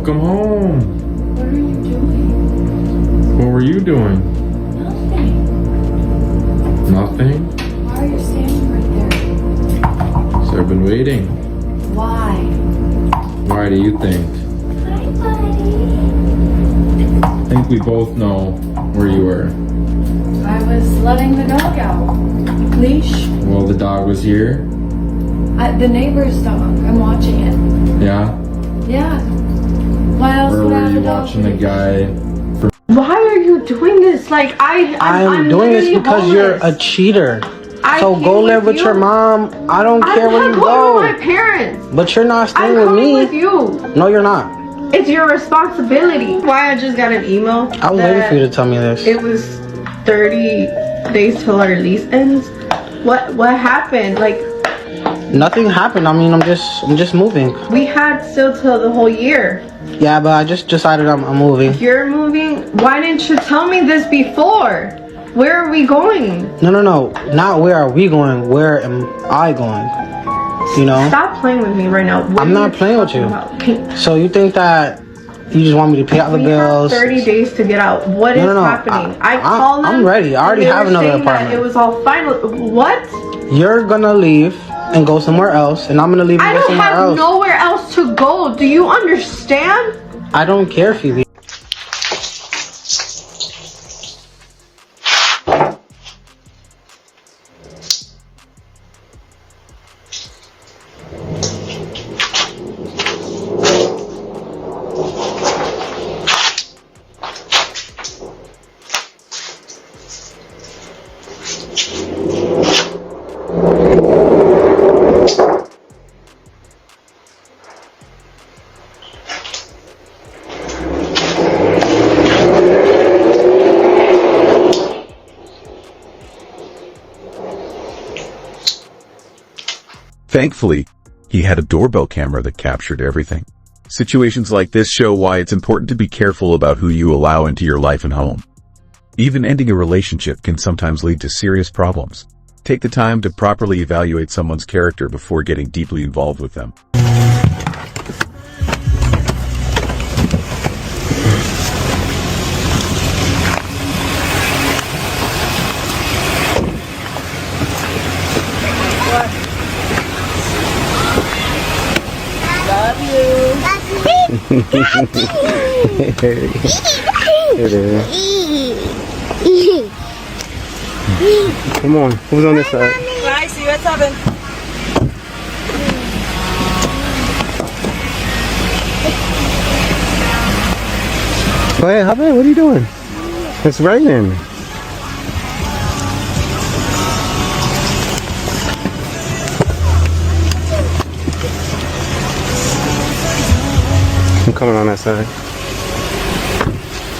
Welcome home. What are you doing? What were you doing? Nothing. Nothing? Why are you standing right there? So I've been waiting. Why? Why do you think? Hi, buddy. I think we both know where you were. I was letting the dog out. Leash. Well, the dog was here. The neighbor's dog. I'm watching it. Yeah? Yeah. Why else Or would I were have you a dog? watching the guy? Why are you doing this? Like, I'm doing this literally because homeless. you're a cheater. I So came go live with you. your mom. I don't care where I'm you not going go. with my parents. But you're not I'm staying with coming me. with you. No, you're not. It's your responsibility. Why I just got an email. I was waiting for you to tell me this. It was 30 days till our lease ends. What happened? Like, Nothing happened. I mean, I'm just moving. we had still till the whole year. Yeah, but I just decided I'm moving. You're moving? Why didn't you tell me this before? Where are we going? No. Not where are we going? Where am I going? You know? Stop playing with me right now. What I'm are not playing with talking you. about? So you think that you just want me to pay out the We bills? have 30 days to get out. What is No. happening? I called them. I'm ready. I already and they have were another saying that apartment. It was all fine. What? You're gonna leave and go somewhere else, and I'm gonna leave and I go don't somewhere have else. nowhere else to go. Do you understand? I don't care if you leave. Thankfully, he had a doorbell camera that captured everything. Situations like this show why it's important to be careful about who you allow into your life and home. Even ending a relationship can sometimes lead to serious problems. Take the time to properly evaluate someone's character before getting deeply involved with them. Come on, who's on this side? Bye, see you at 7. Go ahead, hop in. What are you doing? It's raining. I'm coming on that side.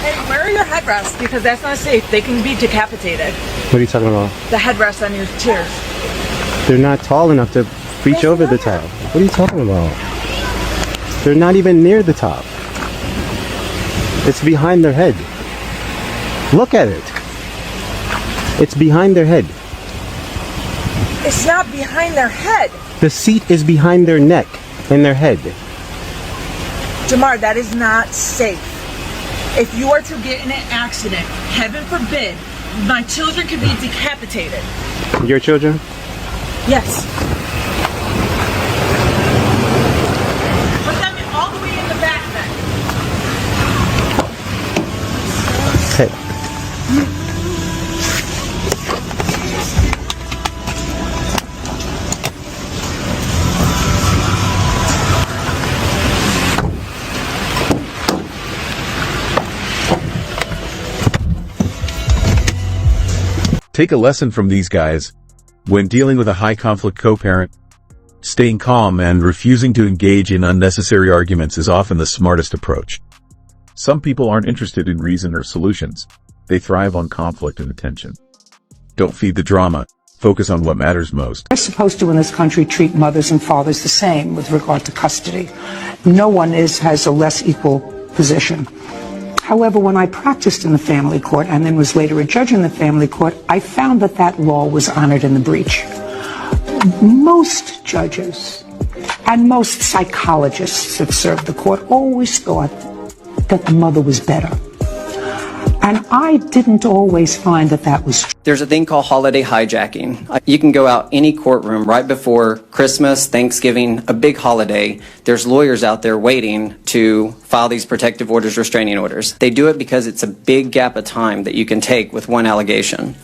Hey, where are your headrests? Because that's not safe. They can be decapitated. What are you talking about? The headrests on your chairs. They're not tall enough to reach over the top. What are you talking about? They're not even near the top. It's behind their head. Look at it. It's behind their head. It's not behind their head. The seat is behind their neck and their head. Jamar, that is not safe. If you are to get in an accident, heaven forbid, my children could be decapitated. Your children? Yes. Put them all the way in the back then. Hey. Take a lesson from these guys. When dealing with a high-conflict co-parent, staying calm and refusing to engage in unnecessary arguments is often the smartest approach. Some people aren't interested in reason or solutions. They thrive on conflict and attention. Don't feed the drama. Focus on what matters most. We're supposed to, in this country, treat mothers and fathers the same with regard to custody. No one has a less equal position. However, when I practiced in the family court and then was later a judge in the family court, I found that that law was honored in the breach. Most judges And most psychologists that served the court always thought that the mother was better. And I didn't always find that that was true. There's a thing called holiday hijacking. You can go out any courtroom right before Christmas, Thanksgiving, a big holiday. There's lawyers out there waiting to file these protective orders, restraining orders. They do it because it's a big gap of time that you can take with one allegation.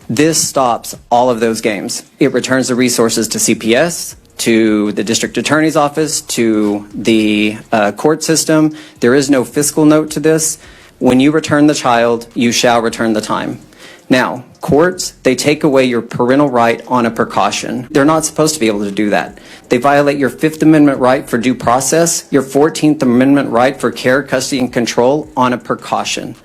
This stops all of those games. It returns the resources to CPS, to the district attorney's office, to the court system. There is no fiscal note to this. When you return the child, you shall return the time. Now, courts, they take away your parental right on a precaution. They're not supposed to be able to do that. They violate your 5th Amendment right for due process, your 14th Amendment right for care, custody, and control on a precaution.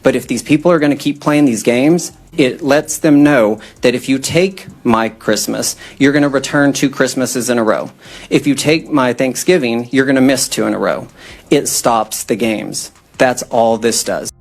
But if these people are going to keep playing these games, it lets them know that if you take my Christmas, you're going to return 2 Christmases in a row. If you take my Thanksgiving, you're going to miss 2 in a row. It stops the games. That's all this does.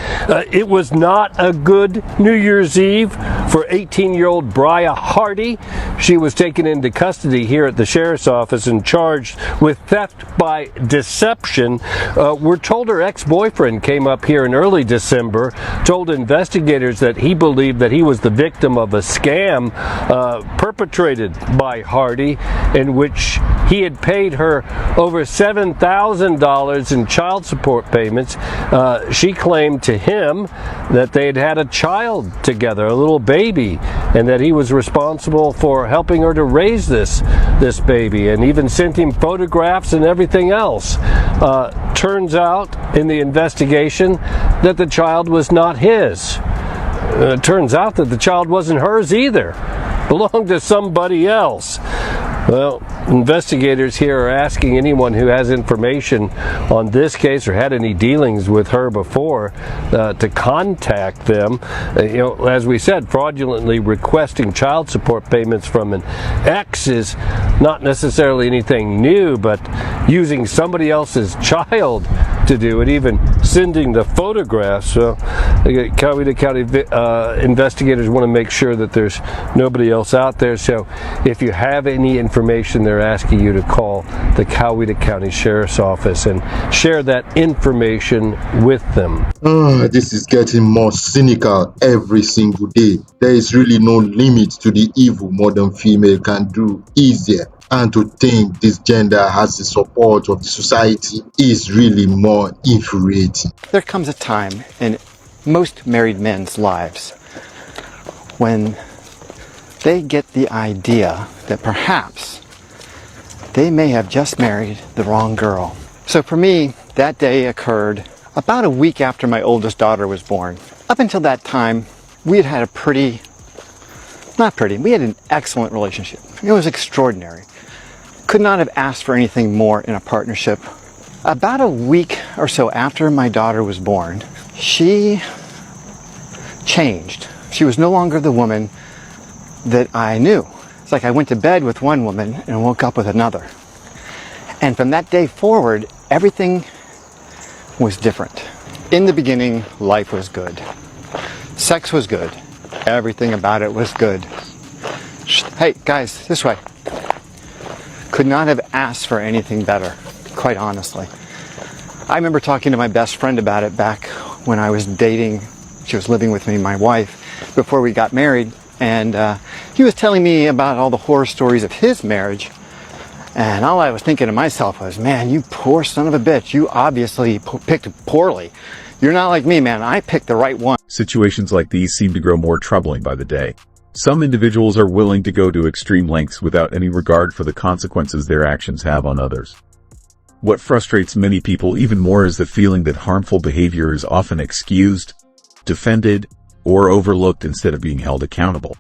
It was not a good New Year's Eve for 18-year-old Bria Hardy. She was taken into custody here at the sheriff's office and charged with theft by deception. We're told her ex-boyfriend came up here in early December, told investigators that he believed that he was the victim of a scam perpetrated by Hardy, in which he had paid her over $7,000 in child support payments. She claimed to him that they had had a child together, a little baby, and that he was responsible for helping her to raise this baby, and even sent him photographs and everything else. Turns out in the investigation that the child was not his. Turns out that the child wasn't hers either. Belonged to somebody else. Well, investigators here are asking anyone who has information on this case or had any dealings with her before to contact them. As we said, fraudulently requesting child support payments from an ex is not necessarily anything new, but using somebody else's child to do it, even sending the photographs. So Coweta County investigators want to make sure that there's nobody else out there. So if you have any information, they're asking you to call the Coweta County Sheriff's Office and share that information with them. This is getting more cynical every single day. There is really no limit to the evil modern female can do easier. And to think this gender has the support of the society is really more infuriating. There comes a time in most married men's lives when they get the idea that perhaps they may have just married the wrong girl. So for me, that day occurred about a week after my oldest daughter was born. Up until that time, we had had we had an excellent relationship. It was extraordinary. Could not have asked for anything more in a partnership. About a week or so after my daughter was born, she changed. She was no longer the woman that I knew. It's like I went to bed with one woman and woke up with another. And from that day forward, everything was different. In the beginning, life was good. Sex was good. Everything about it was good. Hey, guys, this way. Could not have asked for anything better, quite honestly. I remember talking to my best friend about it back when I was dating. She was living with me, my wife, before we got married. And he was telling me about all the horror stories of his marriage. And all I was thinking to myself was, man, you poor son of a bitch. You obviously picked poorly. You're not like me, man. I picked the right one. Situations like these seem to grow more troubling by the day. Some individuals are willing to go to extreme lengths without any regard for the consequences their actions have on others. What frustrates many people even more is the feeling that harmful behavior is often excused, defended, or overlooked instead of being held accountable.